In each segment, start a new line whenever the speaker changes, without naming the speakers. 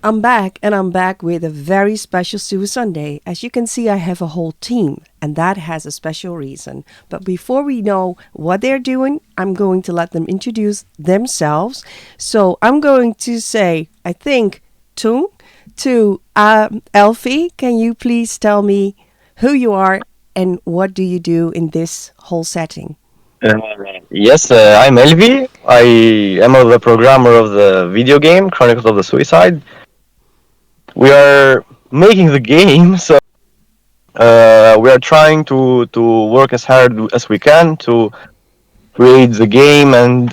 I'm back, and I'm back with a very special Super Sunday. As you can see, I have a whole team, and that has a special reason. But before we know what they're doing, I'm going to let them introduce themselves. So I'm going to say, I think, Tung to Elfie. Can you please tell me who you are and what do you do in this whole setting?
Uh, yes, I'm Elvi. I am the programmer of the video game Chronicles of the Suicide. We are making the game, so we are trying to work as hard as we can to create the game, and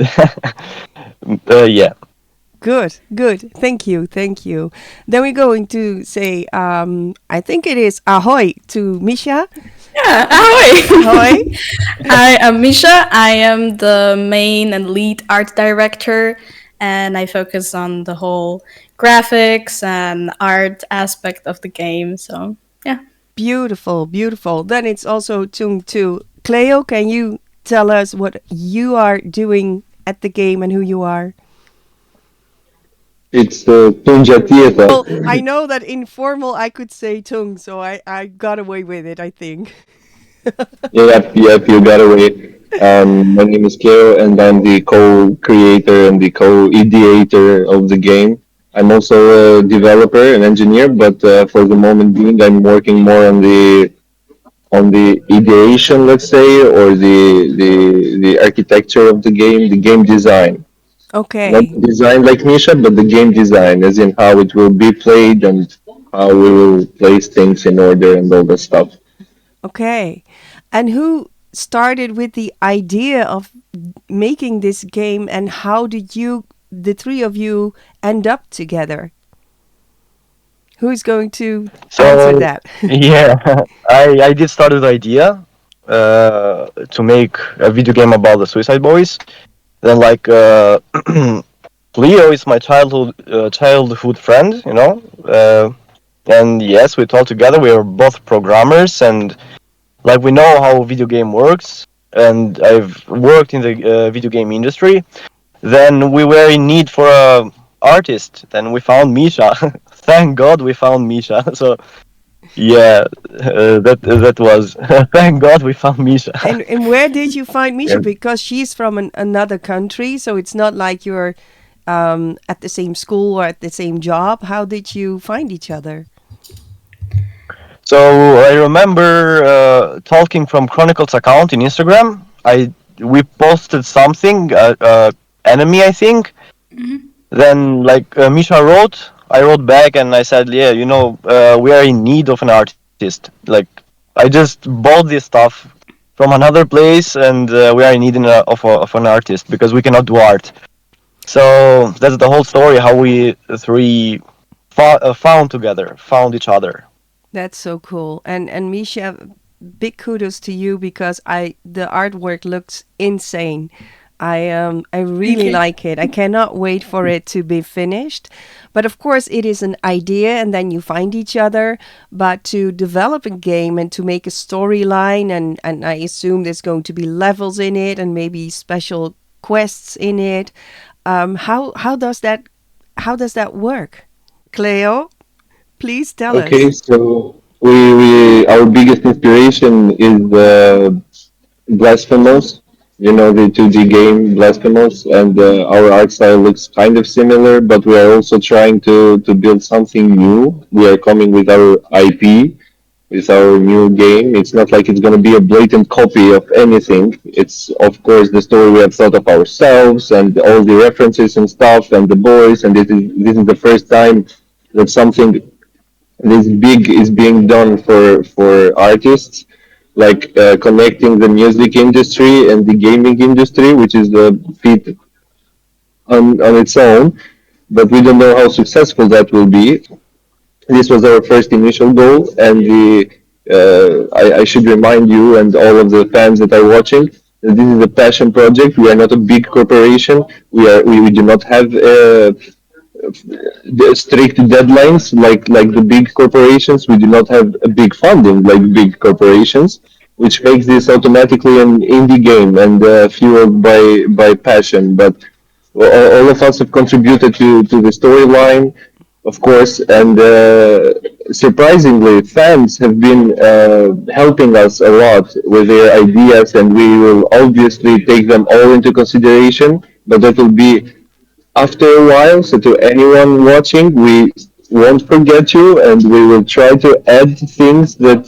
yeah.
Good, good. Thank you, thank you. Then we're going to say, I think it is ahoy to Misha.
Yeah, hi.
Ahoy.
I am Misha. I am the main and lead art director, and I focus on the whole graphics and art aspect of the game. So, yeah.
Beautiful, beautiful. Then it's also Tung to Cleo. Can you tell us what you are doing at the game and who you are?
It's Tunja
Well,
Theatre.
I know that informal I could say Tung, so I got away with it, I think.
Yep, you got away. My name is Cleo, and I'm the co-creator and the co-ideator of the game. I'm also a developer and engineer, but for the moment being, I'm working more on the ideation, let's say, or the architecture of the game design. Not
Okay,
design like Misha, but the game design, as in how it will be played and how we will place things in order and all that stuff.
okay. And who started with the idea of making this game and how did you, the three of you, end up together? Who's going to answer
So
that?
yeah, I did start with the idea to make a video game about the Suicide Boys. Then like Leo is my childhood friend, and yes, we talk together. We are both programmers, and like we know how video game works. And I've worked in the video game industry. Then we were in need for a artist. Then we found Misha. Thank God we found Misha. So yeah, that was thank God we found Misha.
And where did you find
Yeah.
Misha? Because she's from another country, so it's not like you're at the same school or at the same job. How did you find each other?
So I remember talking from Chronicles account in Instagram. We posted something, enemy, I think. Then like Misha wrote, I wrote back and I said, yeah, we are in need of an artist. Like I just bought this stuff from another place, and we are in need of an artist because we cannot do art. So that's the whole story. How we three found each other.
That's so cool. And Misha, big kudos to you because the artwork looks insane. I
Thank
really
you.
like it. I cannot wait for it to be finished. But of course, it is an idea, and then you find each other. But to develop a game and to make a storyline, and I assume there's going to be levels in it and maybe special quests in it. How does that work? Cleo, please tell
Okay,
us.
so we our biggest inspiration is Blasphemous. You know, the 2D game Blasphemous, and our art style looks kind of similar, but we are also trying to build something new. We are coming with our IP, with our new game. It's not like it's going to be a blatant copy of anything. It's, of course, the story we have thought of ourselves and all the references and stuff and the boys. And this is the first time that something this big is being done for artists, like connecting the music industry and the gaming industry, which is the feat on its own. But we don't know how successful that will be. This was our first initial goal, and I should remind you and all of the fans that are watching that this is a passion project. We are not a big corporation. We do not have the strict deadlines like the big corporations. We do not have a big funding like big corporations, which makes this automatically an indie game and fueled by passion. But all of us have contributed to the storyline, of course, and surprisingly, fans have been helping us a lot with their ideas, and we will obviously take them all into consideration. But that will be after a while. So to anyone watching, we won't forget you, and we will try to add things that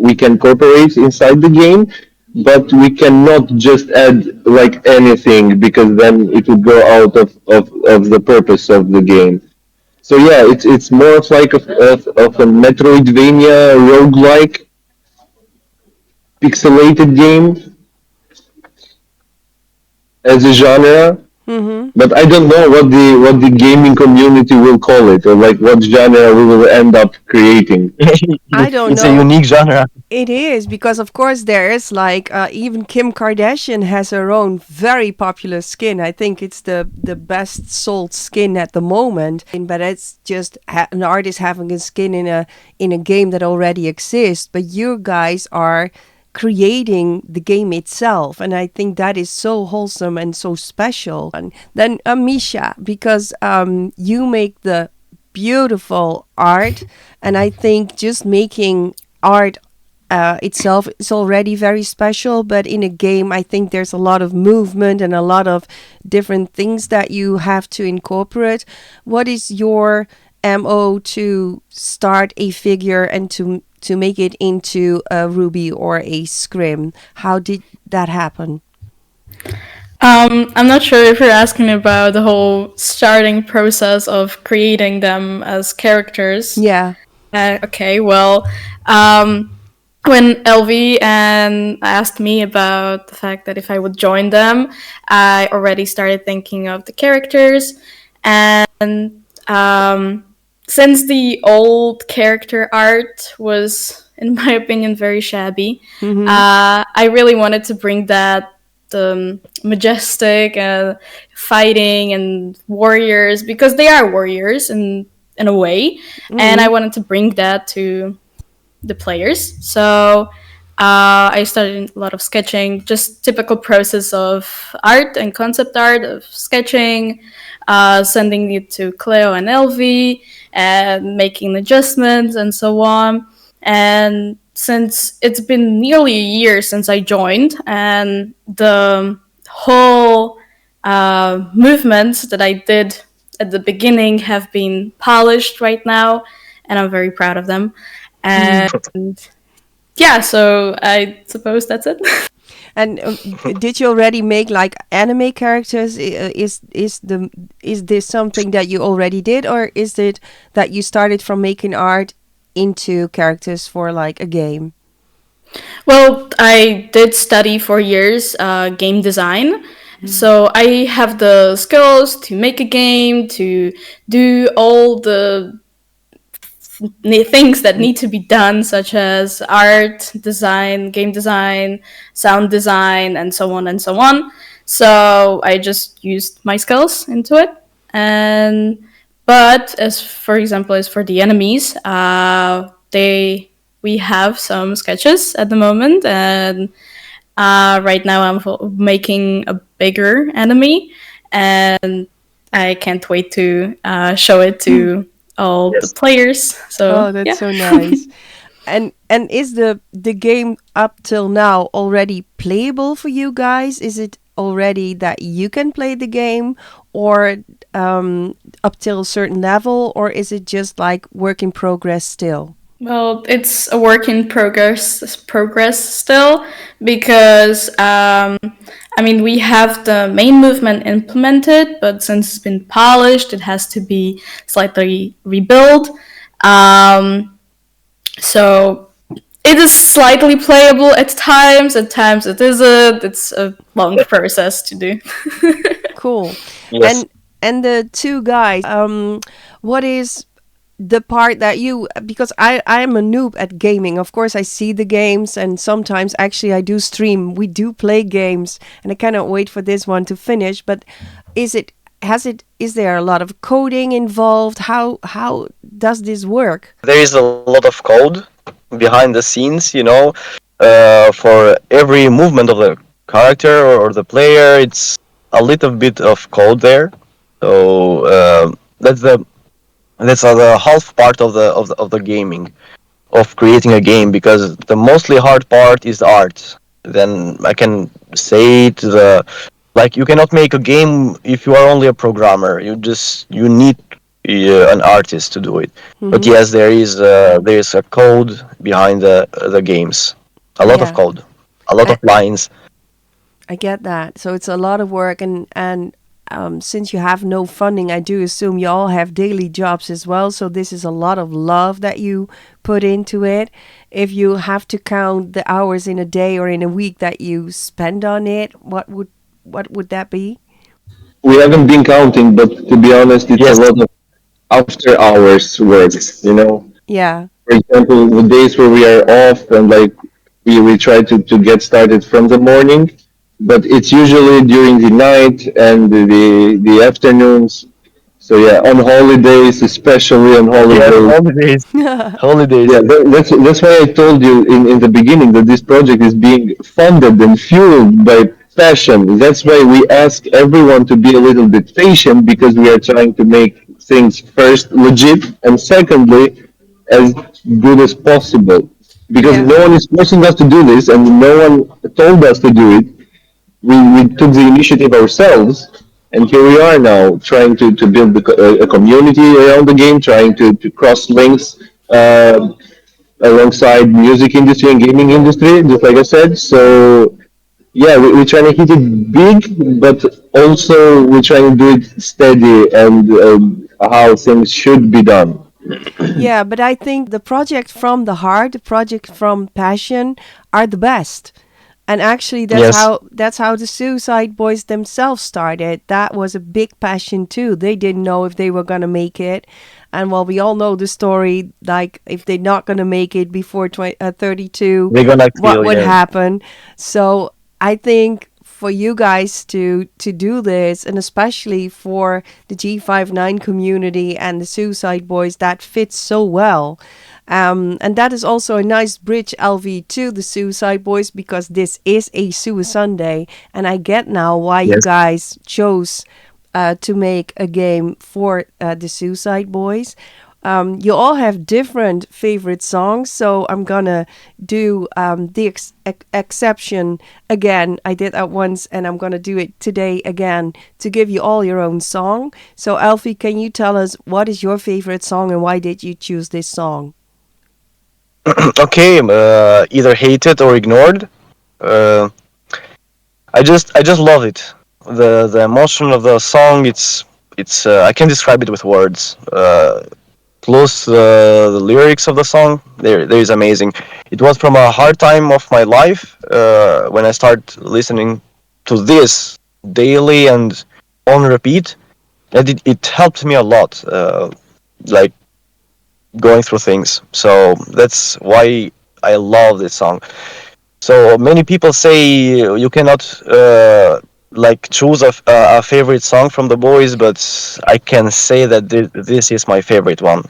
we can incorporate inside the game. But we cannot just add like anything because then it would go out of the purpose of the game. So yeah, it's more of like of a Metroidvania roguelike pixelated game as a genre.
Mm-hmm.
But I don't know what the gaming community will call it or like what genre we will end up creating.
I don't
It's a
know.
unique genre.
It is because, of course, there is like even Kim Kardashian has her own very popular skin. I think it's the best sold skin at the moment. But it's just an artist having a skin in a game that already exists. But you guys are creating the game itself, and I think that is so wholesome and so special. And then Misha, because you make the beautiful art, and I think just making art itself is already very special, but in a game I think there's a lot of movement and a lot of different things that you have to incorporate. What is your MO to start a figure and to make it into a ruby or a scrim? How did that happen?
I'm not sure if you're asking about the whole starting process of creating them as characters.
Yeah.
Okay, well, um, when LV and asked me about the fact that if I would join them, I already started thinking of the characters. And since the old character art was, in my opinion, very shabby, I really wanted to bring that majestic fighting and warriors, because they are warriors in a way, and I wanted to bring that to the players. So I started a lot of sketching, just typical process of art and concept art of sketching, sending it to Cleo and LV, and making adjustments and so on. And since it's been nearly a year since I joined, and the whole movements that I did at the beginning have been polished right now, and I'm very proud of them. And yeah, so I suppose that's it.
And did you already make like anime characters? Is this something that you already did, or is it that you started from making art into characters for like a game?
Well, I did study for years game design. So I have the skills to make a game, to do all the things that need to be done, such as art, design, game design, sound design, and so on and so on. So I just used my skills into it. And but as for example, as for the enemies, they we have some sketches at the moment, and right now I'm making a bigger enemy, and I can't wait to show it to all the players. So
Oh, that's
yeah.
so nice. And is the game up till now already playable for you guys? Is it already that you can play the game, or up till a certain level, or is it just like work in progress still?
Well, it's a work in progress still, because I mean, we have the main movement implemented, but since it's been polished, it has to be slightly rebuilt. Um, so it is slightly playable at times. At times it isn't. It's a long process to do.
Cool.
Yes.
And the two guys, what is the part that you, because I am a noob at gaming. Of course I see the games, and sometimes actually I do stream. We do play games, and I cannot wait for this one to finish. But is there a lot of coding involved? How does this work?
There is a lot of code behind the scenes, for every movement of the character or the player. It's a little bit of code there. So that's the That's the half part of the gaming, of creating a game, because the mostly hard part is the art. Then I can say to the, like, you cannot make a game if you are only a programmer. You need an artist to do it. But
Mm-hmm.
yes, there is a code behind the games, a lot of
Yeah.
code, a lot of lines.
I get that. So it's a lot of work, and since you have no funding, I do assume you all have daily jobs as well. So this is a lot of love that you put into it. If you have to count the hours in a day or in a week that you spend on it, what would that be?
We haven't been counting, but to be honest, it's a
Yes,
lot of after hours work, you know.
Yeah.
For example, the days where we are off and like we try to get started from the morning, but it's usually during the night and the afternoons. So yeah, on holidays, especially on
yes,
holidays.
holidays, holidays.
Yeah, that's why I told you in the beginning that this project is being funded and fueled by passion. That's why we ask everyone to be a little bit patient, because we are trying to make things first legit and secondly as good as possible. Because
Yeah.
no one is forcing us to do this and no one told us to do it. We took the initiative ourselves, and here we are now trying to build a community around the game, trying to cross links alongside music industry and gaming industry, just like I said. So yeah, we're trying to hit it big, but also we're trying to do it steady and how things should be done.
Yeah, but I think the project from the heart, the project from passion are the best. And actually
Yes,
that's how the Suicide Boys themselves started. That was a big passion too. They didn't know if they were going to make it. And well, we all know the story, like if they're not going to make it before 32,
they're gonna
what
feel,
would
yeah.
happen. So I think for you guys to do this, and especially for the G59 community and the Suicide Boys, that fits so well. And that is also a nice bridge, LV, to the Suicide Boys, because this is a Sunday, and I get now why you
Yes.
guys chose to make a game for the Suicide Boys. You all have different favorite songs, so I'm gonna do the exception again. I did that once, and I'm gonna do it today again to give you all your own song. So, Alfie, can you tell us what is your favorite song and why did you choose this song?
Okay, either hated or ignored. Uh, I just love it. The emotion of the song. It's I can describe it with words. Plus the lyrics of the song, there is amazing. It was from a hard time of my life when I start listening to this daily and on repeat. And it helped me a lot, like going through things. So that's why I love this song. So many people say you cannot like choose a favorite song from the boys, but I can say that this is my favorite one.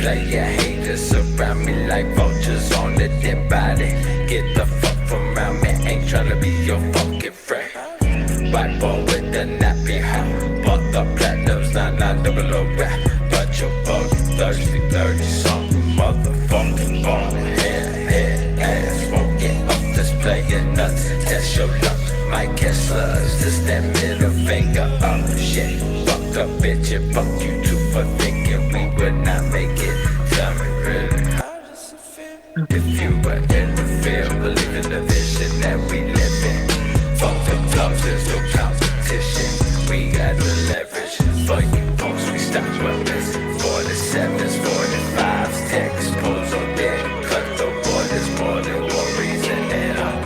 Player haters around me like vultures on the dead body. Get the fuck from around me, ain't tryna be your fucking friend. White boy with the nappy hat, but the platinum's not double O rap. But your bug thirsty, some motherfucking ball. Head, ass, smoking up this player nuts. Test your luck, might catch slugs. Just that middle finger up, shit. Fuck a bitch and fuck you too for thinking we would not make it. Tell me really, how does it feel? If you were in the field, believe in the vision that we live in. Fuck the clubs, there's no competition. We got the leverage. For you folks, we stop weapons. 47s, 45s, text pose on deck. Cut the borders more than one reason. And I'm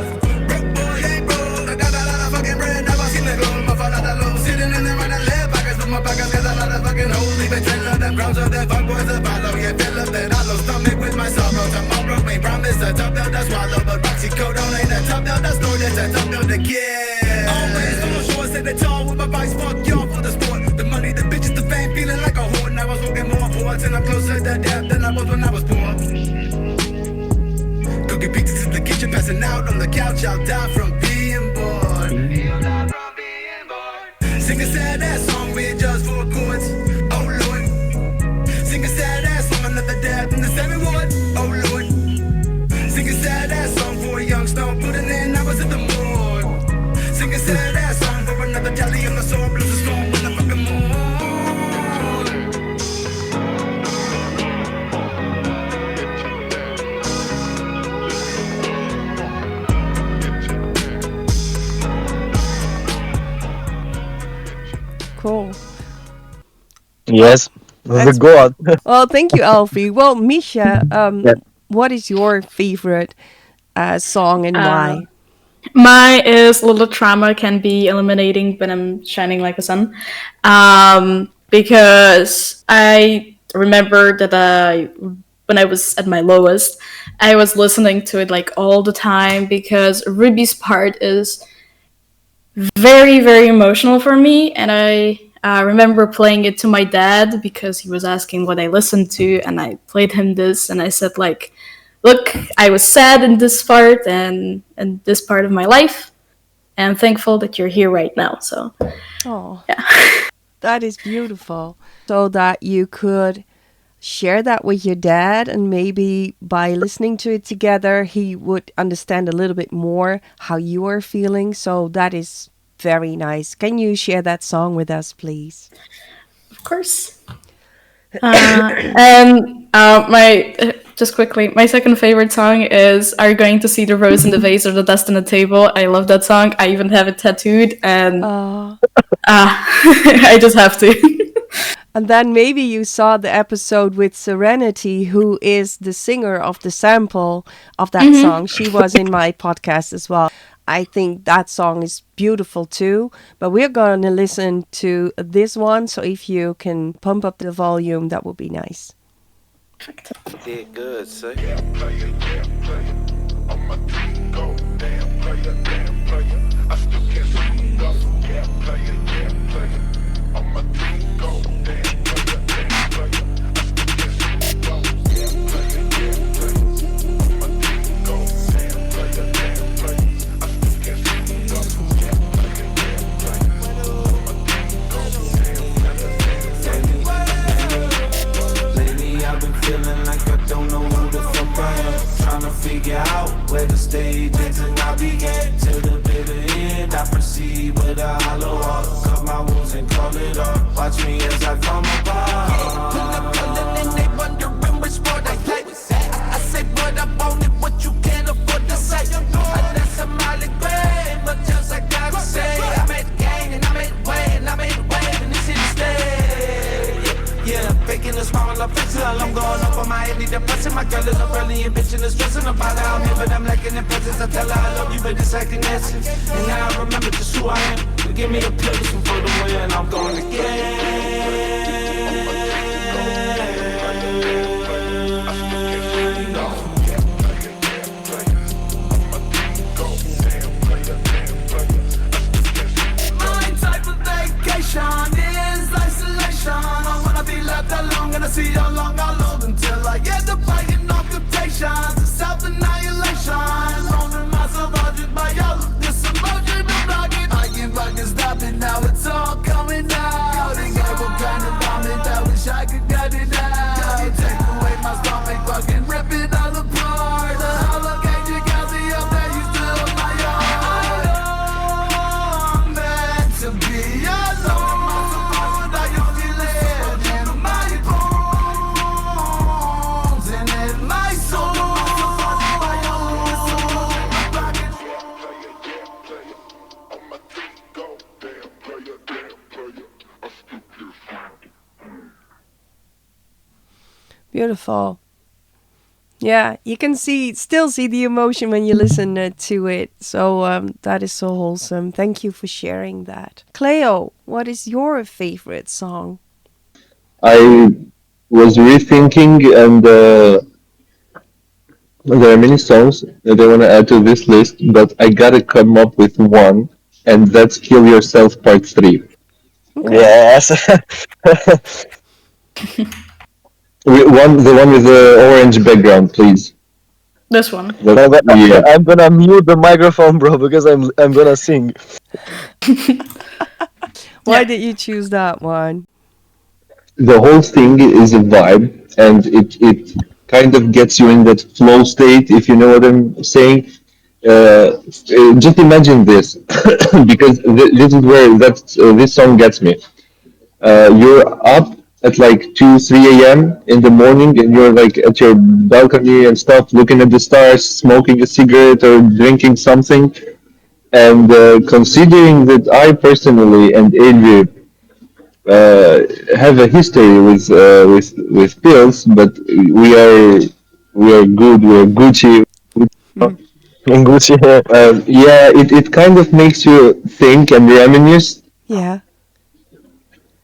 broke boy, ain't broke. I got a lot of fucking bread, never seen the gold. My father that low, sitting in there right and left pockets. With my pockets, got a lot of fucking holes. Leave a trail of them grounds of them fuck boys that follow. Yeah, fill up that hollow stomach with my sorrow. Tomorrow may promise a top down that's swallow. But Roxy code on ain't a top down that's story. That's a top down to kill. Always on the shore, set the tall with my vice. Fuck y'all for the sport. The money, the bitches, the fame, feeling like a whore. And I was walking more forwards and I'm closer to death than I was when I was poor. Cooking pizzas in the kitchen, passing out on the couch. I'll die from being bored. Sing a sad ass song with just 4 chords. Oh Lord,
Yes, the
That's
god.
well. Thank you, Alfie. Well, Misha,
Yeah.
what is your favorite song and
Uh,
why?
My is little trauma can be eliminating, but I'm shining like a sun. Because I remember that when I was at my lowest, I was listening to it like all the time because Ruby's part is very, very emotional for me. And I remember playing it to my dad because he was asking what I listened to. And I played him this and I said, like, look, I was sad in this part and this part of my life. And I'm thankful that you're here right now. So,
Oh,
yeah.
that is beautiful. So that you could share that with your dad, and maybe by listening to it together, he would understand a little bit more how you are feeling. So that is very nice. Can you share that song with us, please?
Of course. And my just quickly, my second favorite song is "Are You Going to See the Rose in the Vase or the Dust on the Table?" I love that song. I even have it tattooed, and
Uh,
I just have to.
and then maybe you saw the episode with Serenity, who is the singer of the sample of that song. She was in my podcast as well. I think that song is beautiful too. But we're going to listen to this one. So if you can pump up the volume, that would be nice.
Did good, say. Lately I've been feeling like I don't know who the fuck I am. Trying to figure out where the stage is and I begin to the bitter end. I proceed with a hollow heart, cut my wounds and call it off. Watch me as I fall apart. Pull up, pulling and they wondering which sport I play. I say what I want and what you can't afford to say. Unless I'm Molly Gray, but just I gotta say, I made the game and I made the way and I made the wave and this is the stage. Yeah, faking a smile on the face, I'm going up on my head, need depression. My girl is up early and bitching and stressing about how I'm here, but I'm lacking in presence. I tell her I love you, but it's acting essence. And now I remember just who I am. So give me a pill, some for the way, and I'm going again. My type of vacation is isolation. I wanna be left alone, gonna see how long I'll hold until I get the fighting off temptations to self-annihilation. Owning myself urgent by all of this emotion I'm blocking. I give I can stop it, now it's all coming out. And I will kind of vomit, I wish I could cut it out. Take away my stomach, fucking rip it all apart. The hollow cage, you got me up there, you still on my own. I'm meant to be alone. I only live in my bones and in my soul.
Beautiful. Yeah, you can still see the emotion when you listen to it. So that is so wholesome. Thank you for sharing that. Cleo, what is your favorite song?
I was rethinking, and there are many songs that I want to add to this list, but I gotta come up with one, and that's "Kill Yourself" Part 3.
Okay.
Yes.
The one with the orange background, please.
This one.
Yeah.
I'm gonna mute the microphone, bro, because I'm gonna sing.
Why did you choose that one?
The whole thing is a vibe, and it kind of gets you in that flow state, if you know what I'm saying. Just imagine this, because this is where this song gets me. You're up at like 2, 3 a.m. in the morning, and you're like at your balcony and stuff, looking at the stars, smoking a cigarette or drinking something. And considering that I personally and Adri uh, have a history with pills, but we are good. We are Gucci.
Mhm.
In Gucci.
Yeah, it kind of makes you think and reminisce.
Yeah.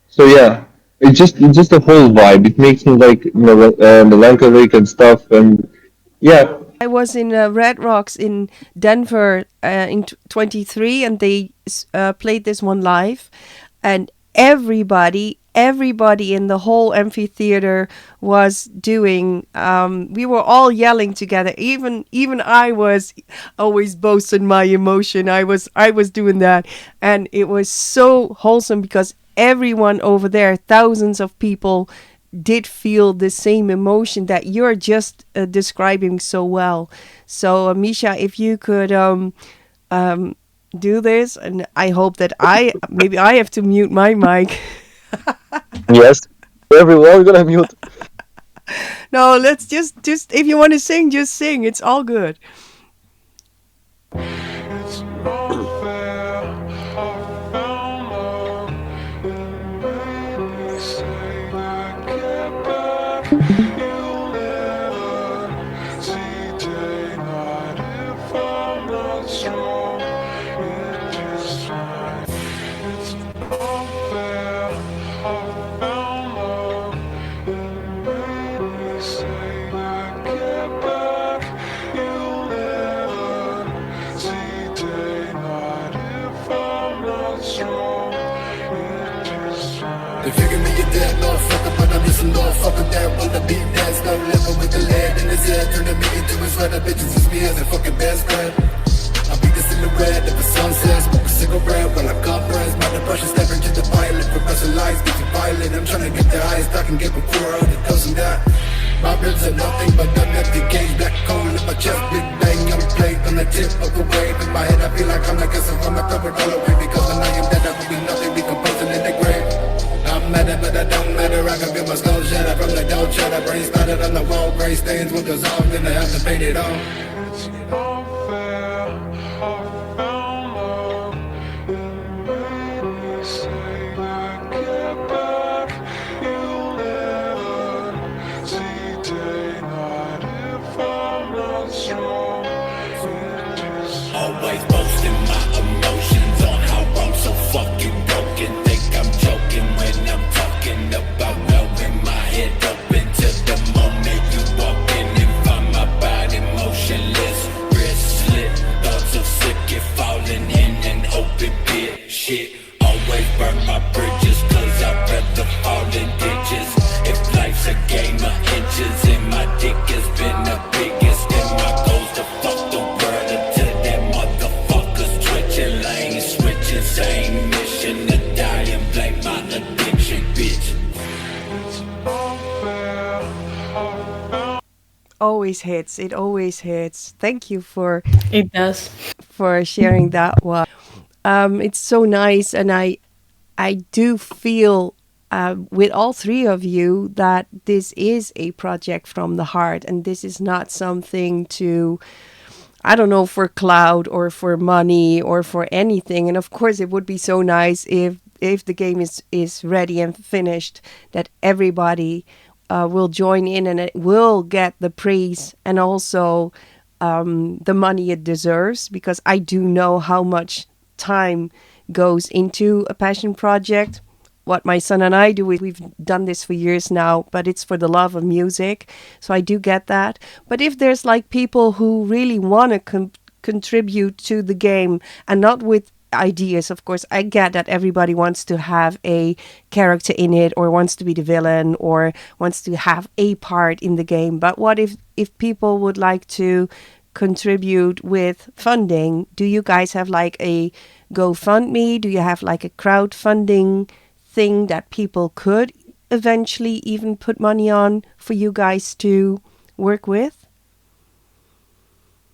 So yeah, it's just a whole vibe. It makes me like melancholic and stuff, and yeah.
I was in Red Rocks in Denver in 23, and they played this one live, and everybody in the whole amphitheater was doing. We were all yelling together. Even I was always boasting my emotion. I was doing that, and it was so wholesome because everyone over there, thousands of people, did feel the same emotion that you're just describing so well. So, Misha, if you could um, do this, and I hope that maybe I have to mute my mic.
Yes. Everyone, we're gonna mute.
No, let's just if you want to sing, just sing. It's all good.
They figure me a dead motherfucker, but I'm just a motherfucker that wanna be dead. No living with the lead in his head, turning me into his red. Bitches use me as a fucking best friend. I'll be the silhouette of a sunset, smoke a cigarette while I compress. My depression stepping to the pilot, progressive lights, getting violent. I'm trying to get the highest I can get before all the doesn't that. My ribs are nothing but an empty cage, black coal in my chest, big bang. I'm played on the tip of a wave. In my head I feel like I'm like a from a covered all away. Because when I am dead I will be nothing, decomposing in the grave. I'm mad but I don't matter. I can feel my skull shatter from the dough cheddar. Brain splattered on the wall, gray stains will dissolve, then I have to paint it on. It's not fair, I found love in me. Say I get back, you'll never see day night if I'm not strong. Always boasting my emotions on how I'm so fucking broken. Think I'm joking when I'm talking about blowing my head up into the moment you walk in and find my body motionless. Wrist slit, thoughts so sick it falling in an open pit. Shit, always burn my bridges cause I'd rather fall in ditches. If life's a game of inches and my dick has been the biggest, then my goal's to fuck the world until that motherfuckers twitching lanes, switching same mission to die and blame my addiction, bitch. It's not fair.
Always hits. It always hits. Thank you
It does.
for sharing that one. It's so nice, and I do feel with all three of you that this is a project from the heart, and this is not something to, I don't know, for cloud or for money or for anything. And of course, it would be so nice if the game is ready and finished, that everybody will join in and it will get the praise and also the money it deserves, because I do know how much time goes into a passion project. What my son and I do, we've done this for years now, but it's for the love of music. So I do get that. But if there's like people who really want to contribute to the game, and not with ideas, of course, I get that everybody wants to have a character in it, or wants to be the villain, or wants to have a part in the game. But what if people would like to contribute with funding? Do you guys have like a GoFundMe? Do you have like a crowdfunding thing that people could eventually even put money on for you guys to work with?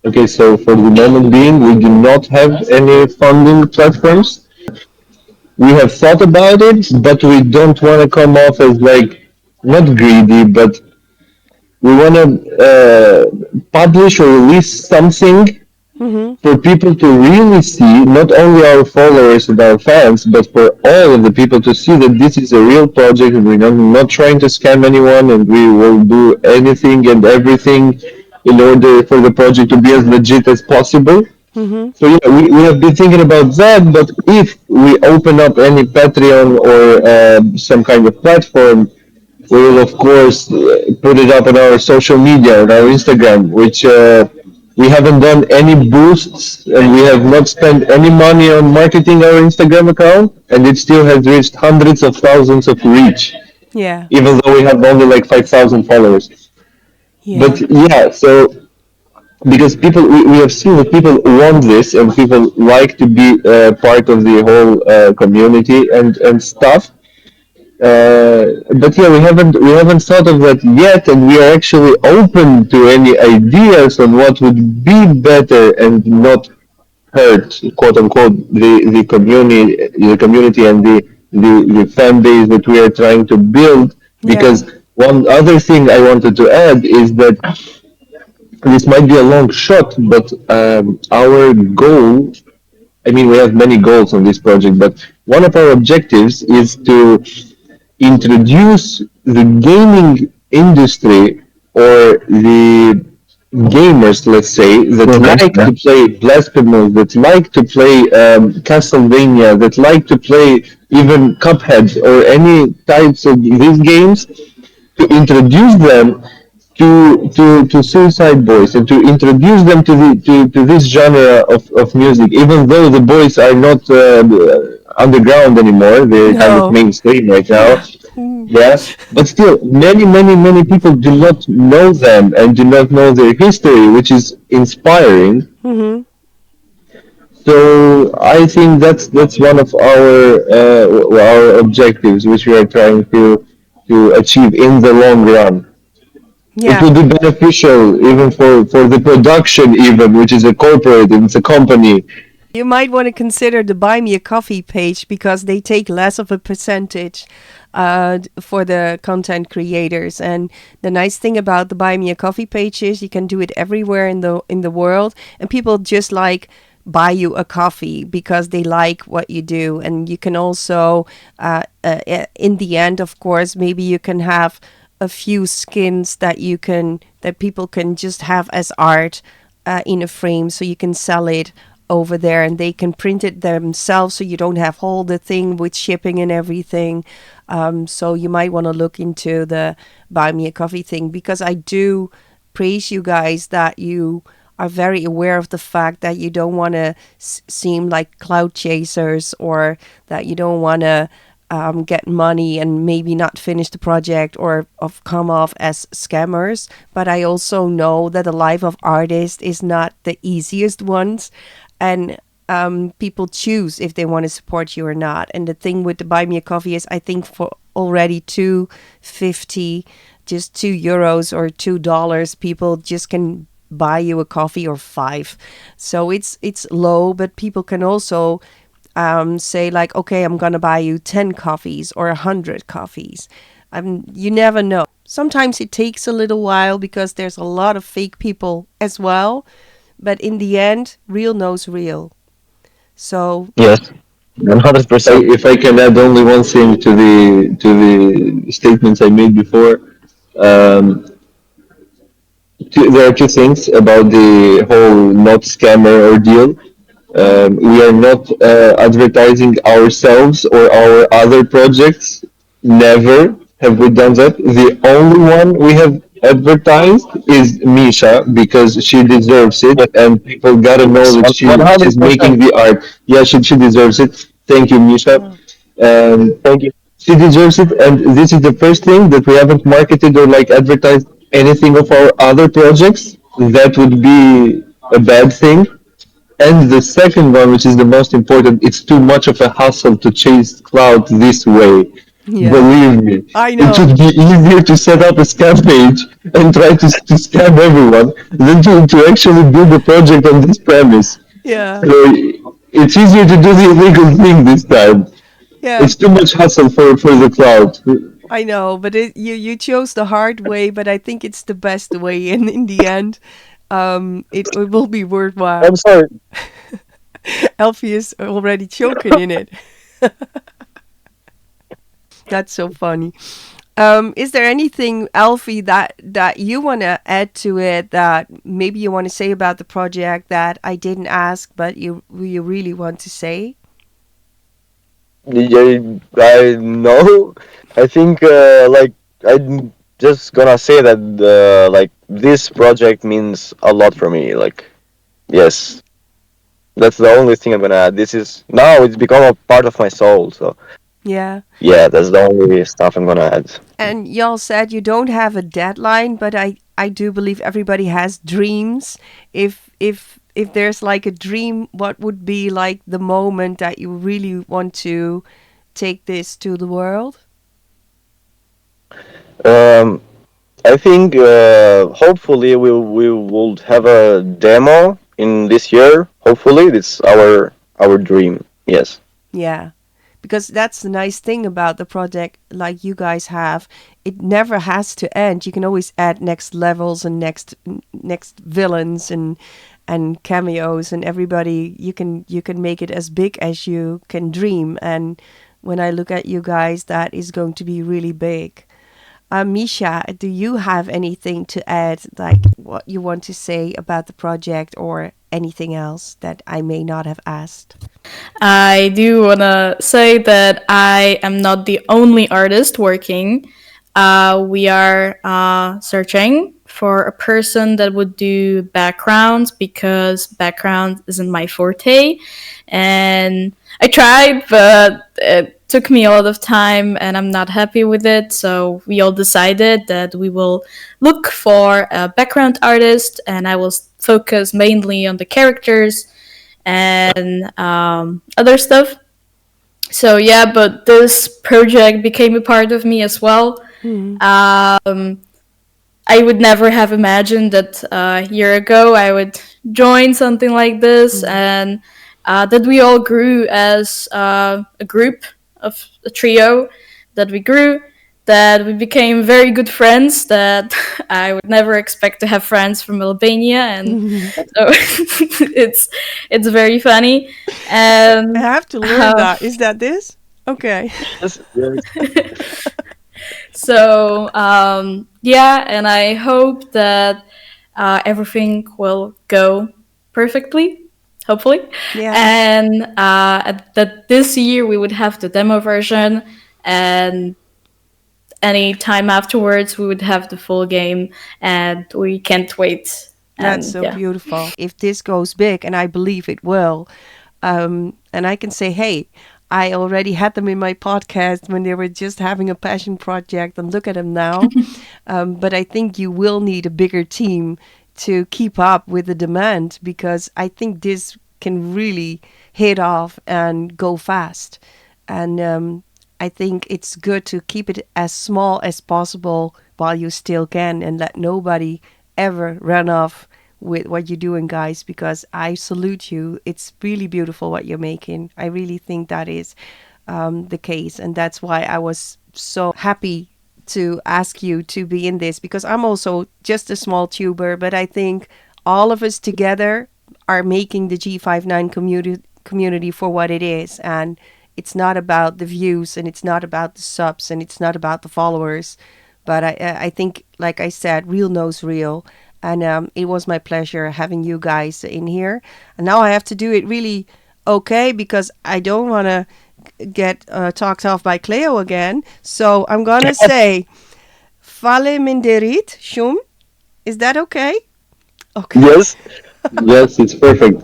Okay, so for the moment being, we do not have any funding platforms. We have thought about it, but we don't want to come off as like not greedy, but we want to publish or release something for people to really see, not only our followers and our fans, but for all of the people to see that this is a real project and we're not trying to scam anyone and we will do anything and everything in order for the project to be as legit as possible.
Mm-hmm.
So yeah, we have been thinking about that, but if we open up any Patreon or some kind of platform, we will of course put it up on our social media, on our Instagram, which we haven't done any boosts and we have not spent any money on marketing our Instagram account, and it still has reached hundreds of thousands of reach,
Yeah.
even though we have only like 5,000 followers. But
Yeah.
yeah, so because people we have seen that people want this and people like to be part of the whole community and stuff, but yeah, we haven't thought of that yet, and we are actually open to any ideas on what would be better and not hurt, quote unquote, the community and the fan base that we are trying to build.
Yeah.
Because one other thing I wanted to add is that this might be a long shot, but our goal, I mean, we have many goals on this project, but one of our objectives is to introduce the gaming industry or the gamers, let's say, that like to play Blasphemous, that like to play Castlevania, that like to play even Cuphead or any types of these games, to introduce them to Suicide Boys and to introduce them to this genre of music, even though the boys are not underground anymore, they're kind of
No.
mainstream right now.
Yeah. Mm.
Yeah, but still, many people do not know them and do not know their history, which is inspiring.
Mm-hmm.
So I think that's one of our objectives, which we are trying to achieve in the long run. It
Yeah.
will be beneficial even for the production even, which is a corporate, it's a company.
You might want to consider the Buy Me a Coffee page because they take less of a percentage for the content creators. And the nice thing about the Buy Me a Coffee page is you can do it everywhere in the world, and people just like buy you a coffee because they like what you do. And you can also, in the end, of course, maybe you can have a few skins that people can just have as art in a frame, so you can sell it over there and they can print it themselves, so you don't have all the thing with shipping and everything. So you might want to look into the Buy Me a Coffee thing, because I do praise you guys that you are very aware of the fact that you don't want to seem like cloud chasers, or that you don't want to get money and maybe not finish the project or come off as scammers. But I also know that the life of artist is not the easiest ones, and people choose if they want to support you or not. And the thing with the Buy Me a Coffee is, I think for already $2.50, just €2 or $2, people just can buy you a coffee, or 5. So it's low, but people can also say like, okay, I'm gonna buy you 10 coffees or 100 coffees. You never know. Sometimes it takes a little while because there's a lot of fake people as well, but in the end, real knows real. So
Yes, 100%.
If I can add only one thing to the statements I made before, um, there are two things about the whole not scammer ordeal. We are not advertising ourselves or our other projects. Never have we done that. The only one we have advertised is Misha, because she deserves it, and people gotta know that she's making
100%.
the art. Yeah, she deserves it. Thank you, Misha.
Thank you.
She deserves it, and this is the first thing that we haven't marketed or like advertised anything of our other projects. That would be a bad thing. And the second one, which is the most important, it's too much of a hassle to chase clout this way.
yeah,
Believe me,
I
it
know.
would be easier to set up a scam page and try to scam everyone than to actually build a project on this premise.
Yeah,
So it's easier to do the illegal thing this time.
yeah.
It's too much hassle for the cloud.
I know, but you chose the hard way, but I think it's the best way in the end. it will be worthwhile.
I'm sorry.
Elfie is already choking in it. That's so funny. Is there anything, Alfie, that you want to add to it, that maybe you want to say about the project that I didn't ask, but you really want to say?
Yeah, I know. I think like I'm just gonna say that like this project means a lot for me. Like yes, that's the only thing I'm gonna add. This is now it's become a part of my soul. So
Yeah.
yeah, that's the only stuff I'm gonna add.
And y'all said you don't have a deadline, but I do believe everybody has dreams. If there's like a dream, what would be like the moment that you really want to take this to the world?
Um, I think hopefully we will have a demo in this year. Hopefully, it's our dream. Yes.
Yeah. Because that's the nice thing about the project like you guys have. It never has to end. You can always add next levels and next villains and cameos and everybody. You can make it as big as you can dream. And when I look at you guys, that is going to be really big. Misha, do you have anything to add, like what you want to say about the project or anything else that I may not have asked?
I do want to say that I am not the only artist working. We are searching for a person that would do backgrounds because background isn't my forte. And I tried, but it took me a lot of time and I'm not happy with it. So we all decided that we will look for a background artist and I will focus mainly on the characters and other stuff. So yeah, but this project became a part of me as well. Um, I would never have imagined that a year ago I would join something like this, and that we all grew as a group of a trio, that we grew, that we became very good friends, that I would never expect to have friends from Albania, and so it's very funny.
I
And
have to learn that. Is that this? Okay.
Yes. Yes.
so yeah, and I hope that everything will go perfectly, hopefully,
Yeah.
and that this year we would have the demo version, and any time afterwards we would have the full game, and we can't wait.
That's
And
so
yeah.
beautiful. If this goes big, and I believe it will, and I can say, hey, I already had them in my podcast when they were just having a passion project, and look at them now. But I think you will need a bigger team to keep up with the demand because I think this can really hit off and go fast. And I think it's good to keep it as small as possible while you still can and let nobody ever run off with what you're doing, guys, because I salute you. It's really beautiful what you're making. I really think that is the case. And that's why I was so happy to ask you to be in this because I'm also just a small tuber, but I think all of us together are making the G59 community for what it is. And it's not about the views and it's not about the subs and it's not about the followers. But I think, like I said, real knows real. And it was my pleasure having you guys in here. And now I have to do it really okay because I don't want to get talked off by Cleo again. So I'm going to say, Fale Minderit, Shum. Is that okay? Okay.
Yes.
Yes, it's perfect.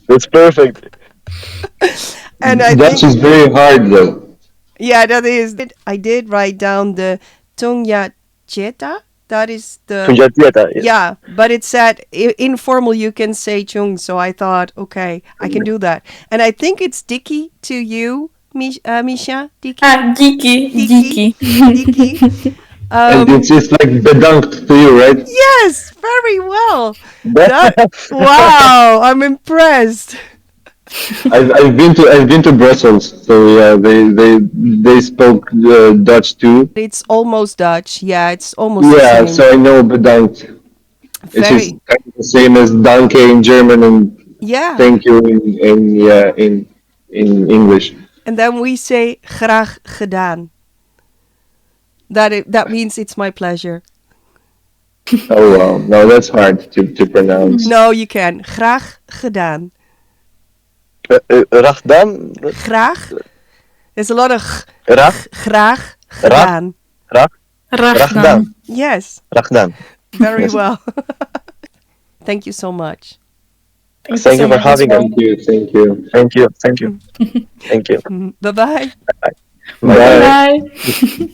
It's perfect.
And I
Dutch
think,
is very hard though.
yeah, that is. I did write down the Tungya Cheta. That is the.
Tunjatieta. Yes.
Yeah, but it said informal you can say chung, so I thought, okay, I can do that. And I think it's Dicky to you, Misha, Dicky,
Geeky,
Dicky,
geeky.
Dicky.
And it's like bedankt to you, right?
Yes, very well. That wow, I'm impressed.
I've been to Brussels, so yeah, they spoke Dutch too.
It's almost Dutch. Yeah, it's almost the
Yeah,
same.
so I know bedankt. It's just
Very.
kind of the same as danke in German and
Yeah.
thank you in English.
And then we say graag gedaan. That means it's my pleasure.
Oh wow, no, that's hard to pronounce.
No, you can. Graag gedaan.
Rachdan?
Graag. There's a lot of
Rach?
graag gedaan.
Rach?
Rachdan.
Rachdan.
Yes,
Rachdan.
very
Yes.
well. Thank you so much.
Thank you
so
for
much as
having
well.
us.
Thank you, thank you.
Thank you. Thank you. Thank you.
Bye bye.
Bye.
Bye.
Bye.